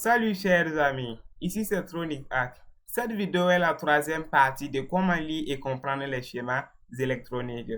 Salut chers amis, ici c'est Tronic Hack. Cette vidéo est la troisième partie de comment lire et comprendre les schémas électroniques.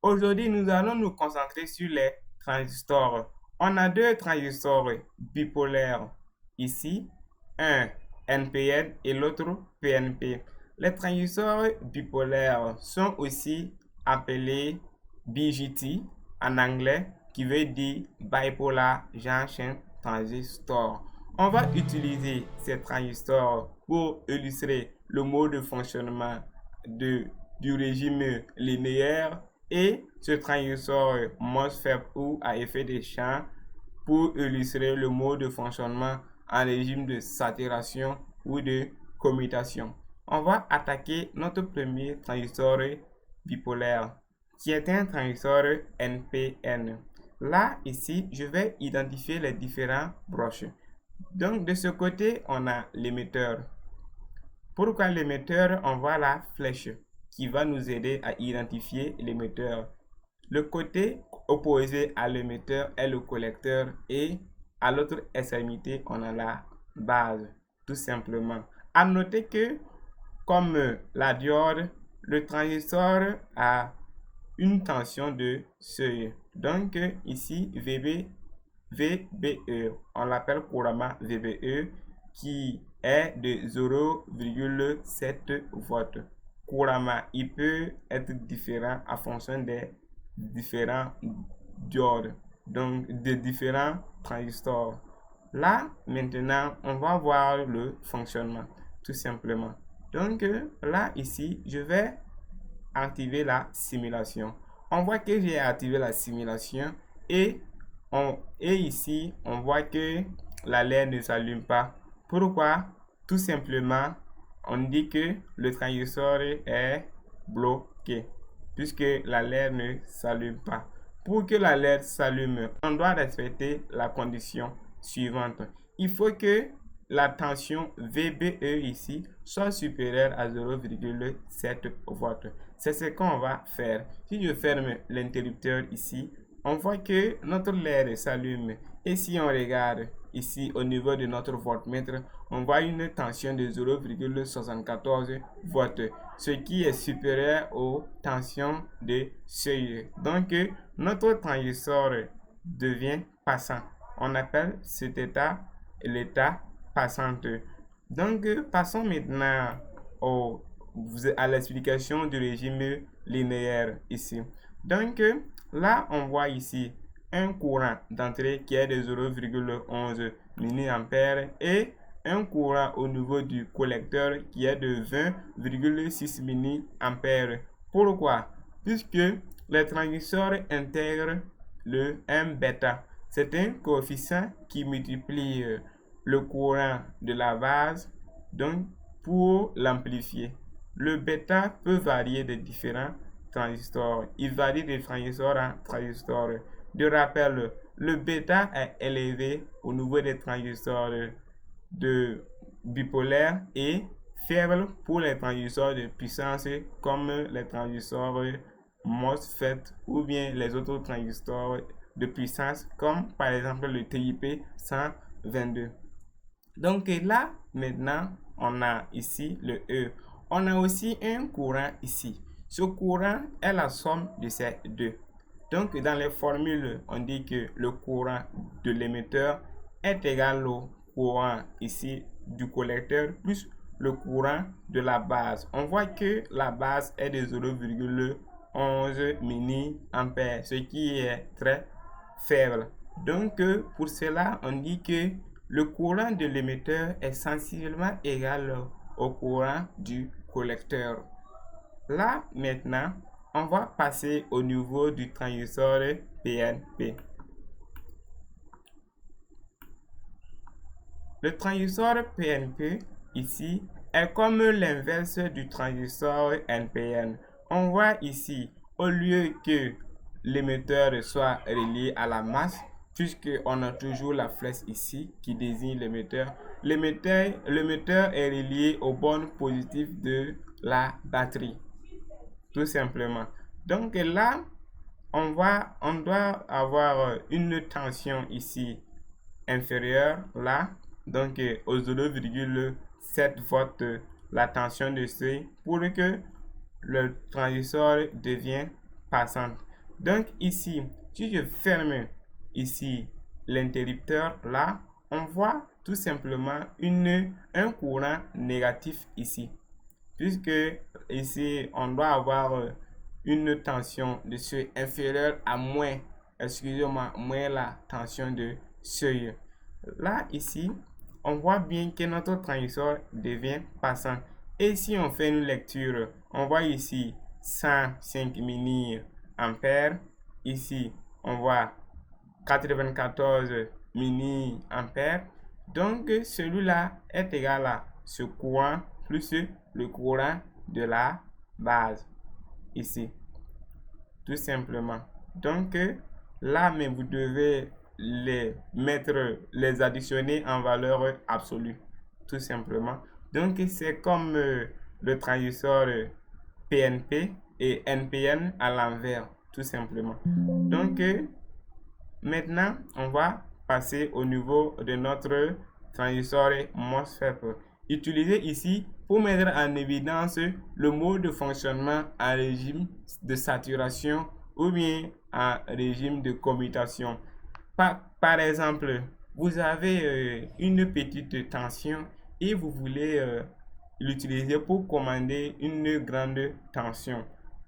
Aujourd'hui, nous allons nous concentrer sur les transistors. On a deux transistors bipolaires ici, un NPN et l'autre PNP. Les transistors bipolaires sont aussi appelés BJT en anglais, qui veut dire Bipolar Junction Transistor. On va utiliser ces transistors pour illustrer le mode de fonctionnement du régime linéaire et ce transistor MOSFET ou à effet de champ pour illustrer le mode de fonctionnement en régime de saturation ou de commutation. On va attaquer notre premier transistor bipolaire qui est un transistor NPN. Là, ici, je vais identifier les différents broches. Donc, de ce côté, on a l'émetteur. Pourquoi l'émetteur? On voit la flèche qui va nous aider à identifier l'émetteur. Le côté opposé à l'émetteur est le collecteur et à l'autre extrémité, on a la base, tout simplement. À noter que, comme la diode, le transistor a une tension de seuil. Donc, ici, VBE, on l'appelle couramment VBE, qui est de 0,7 volts. Couramment, il peut être différent en fonction des différents diodes, donc des différents transistors. Là, maintenant, on va voir le fonctionnement, tout simplement. Donc, là, ici, je vais activer la simulation. On voit que j'ai activé la simulation et ici, on voit que la LED ne s'allume pas. Pourquoi? Tout simplement, on dit que le transistor est bloqué puisque la LED ne s'allume pas. Pour que la LED s'allume, on doit respecter la condition suivante. Il faut que la tension VBE ici soit supérieure à 0,7 volts. C'est ce qu'on va faire. Si je ferme l'interrupteur ici, on voit que notre LED s'allume. Et si on regarde ici au niveau de notre voltmètre, on voit une tension de 0,74 volts, ce qui est supérieur aux tensions de seuil. Donc, notre transistor devient passant. On appelle cet état l'état passante. Donc, passons maintenant à l'explication du régime linéaire ici. Donc, là, on voit ici un courant d'entrée qui est de 0,11 mA et un courant au niveau du collecteur qui est de 20,6 mA. Pourquoi? Puisque les transistors intègrent le M bêta. C'est un coefficient qui multiplie le courant de la base donc pour l'amplifier. Le bêta peut varier de différents transistors. Il varie de transistor en transistor. De rappel, le bêta est élevé au niveau des transistors de bipolaires et faible pour les transistors de puissance comme les transistors MOSFET ou bien les autres transistors de puissance comme par exemple le TIP 122. Donc là, maintenant, on a ici le E. On a aussi un courant ici. Ce courant est la somme de ces deux. Donc, dans les formules, on dit que le courant de l'émetteur est égal au courant ici du collecteur plus le courant de la base. On voit que la base est de 0,11 mA, ce qui est très faible. Donc, pour cela, on dit que le courant de l'émetteur est sensiblement égal au courant du collecteur. Là, maintenant, on va passer au niveau du transistor PNP. Le transistor PNP, ici, est comme l'inverse du transistor NPN. On voit ici, au lieu que l'émetteur soit relié à la masse, puisqu'on a toujours la flèche ici qui désigne l'émetteur, l'émetteur est relié aux bornes positives de la batterie. Tout simplement. Donc là, on doit avoir une tension ici inférieure, là, donc au 0,7 volts la tension de seuil pour que le transistor devienne passante. Donc ici, si je ferme ici l'interrupteur là, on voit tout simplement un courant négatif ici. Puisque ici, on doit avoir une tension de seuil inférieure à moins, excusez-moi, moins la tension de seuil. Là, ici, on voit bien que notre transistor devient passant. Et si on fait une lecture, on voit ici 105 mA. Ici, on voit 94 mA. Donc, celui-là est égal à ce courant plus le courant de la base. Ici, tout simplement. Donc, là, mais vous devez les additionner en valeur absolue. Tout simplement. Donc, c'est comme le transistor PNP et NPN à l'envers. Tout simplement. Donc, maintenant, on va passer au niveau de notre transistor MOSFET. Utilisé ici pour mettre en évidence le mode de fonctionnement en régime de saturation ou bien en régime de commutation. Par exemple, vous avez une petite tension et vous voulez l'utiliser pour commander une grande tension.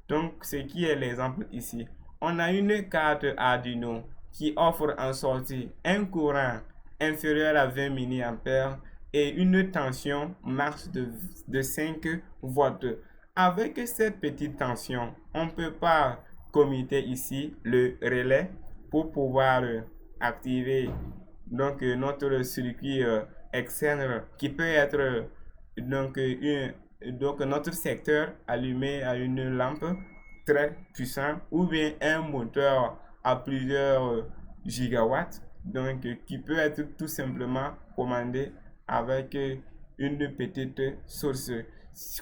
Donc, ce qui est l'exemple ici. On a une carte Arduino qui offre en sortie un courant inférieur à 20 mA et une tension max de 5 volts. Avec cette petite tension, on ne peut pas commiter ici le relais pour pouvoir activer donc notre circuit externe qui peut être donc notre secteur allumé à une lampe très puissante ou bien un moteur à plusieurs gigawatts donc qui peut être tout simplement commandé avec une petite source.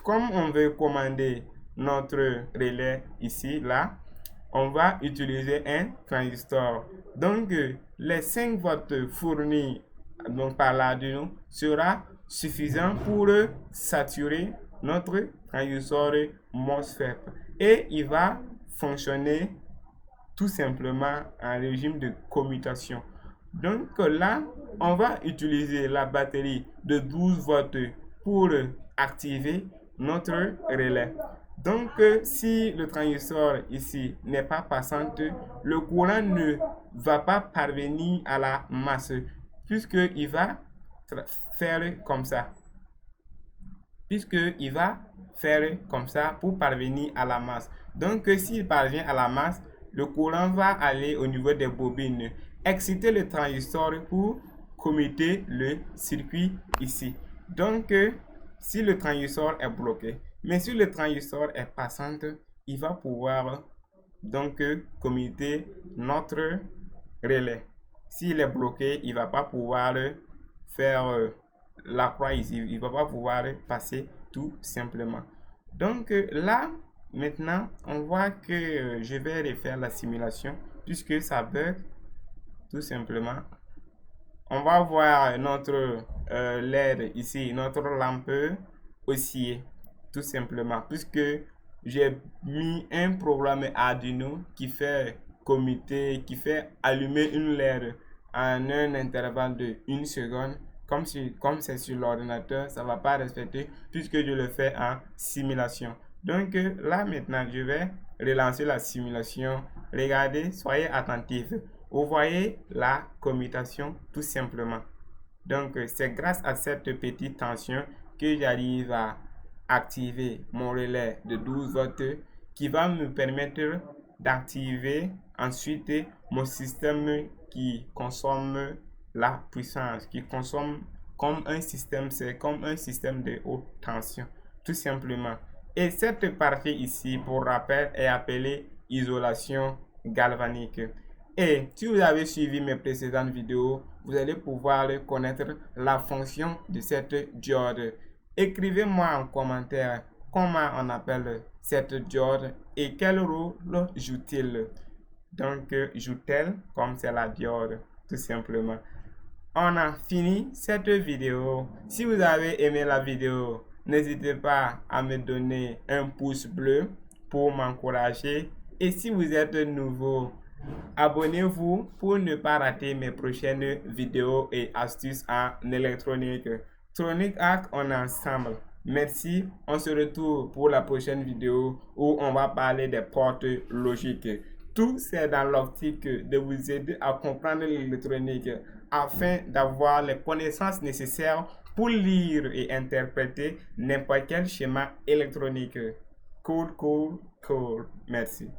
Comme on veut commander notre relais ici, là, on va utiliser un transistor. Donc, les 5 volts fournis donc, par l'Arduino sera suffisant pour saturer notre transistor MOSFET. Et il va fonctionner tout simplement en régime de commutation. Donc là, on va utiliser la batterie de 12 volts pour activer notre relais. Donc, si le transistor ici n'est pas passant, le courant ne va pas parvenir à la masse, puisqu'il va faire comme ça. Puisqu'il va faire comme ça pour parvenir à la masse. Donc, s'il parvient à la masse, le courant va aller au niveau des bobines, exciter le transistor pour commiter le circuit ici. Donc, si le transistor est bloqué, mais si le transistor est passant, il va pouvoir donc commiter notre relais. S'il est bloqué, il ne va pas pouvoir faire la croix ici. Il ne va pas pouvoir passer tout simplement. Donc là, maintenant, on voit que je vais refaire la simulation puisque ça bug tout simplement. On va voir notre LED ici, notre lampe osciller tout simplement puisque j'ai mis un programme Arduino qui fait commiter, qui fait allumer une LED en un intervalle de 1 seconde. Comme c'est sur l'ordinateur, ça ne va pas respecter puisque je le fais en simulation. Donc là maintenant, je vais relancer la simulation. Regardez, soyez attentifs. Vous voyez la commutation tout simplement. Donc c'est grâce à cette petite tension que j'arrive à activer mon relais de 12 volts qui va me permettre d'activer ensuite mon système qui consomme la puissance, qui consomme comme un système, c'est comme un système de haute tension, tout simplement. Et cette partie ici, pour rappel, est appelée isolation galvanique. Et si vous avez suivi mes précédentes vidéos, vous allez pouvoir connaître la fonction de cette diode. Écrivez-moi en commentaire comment on appelle cette diode et quel rôle joue-t-il. Donc, joue-t-elle comme c'est la diode, tout simplement. On a fini cette vidéo. Si vous avez aimé la vidéo, n'hésitez pas à me donner un pouce bleu pour m'encourager. Et si vous êtes nouveau, abonnez-vous pour ne pas rater mes prochaines vidéos et astuces en électronique. Tronic Hack, on est ensemble. Merci. On se retrouve pour la prochaine vidéo où on va parler des portes logiques. Tout c'est dans l'optique de vous aider à comprendre l'électronique afin d'avoir les connaissances nécessaires pour lire et interpréter n'importe quel schéma électronique. Cool. Merci.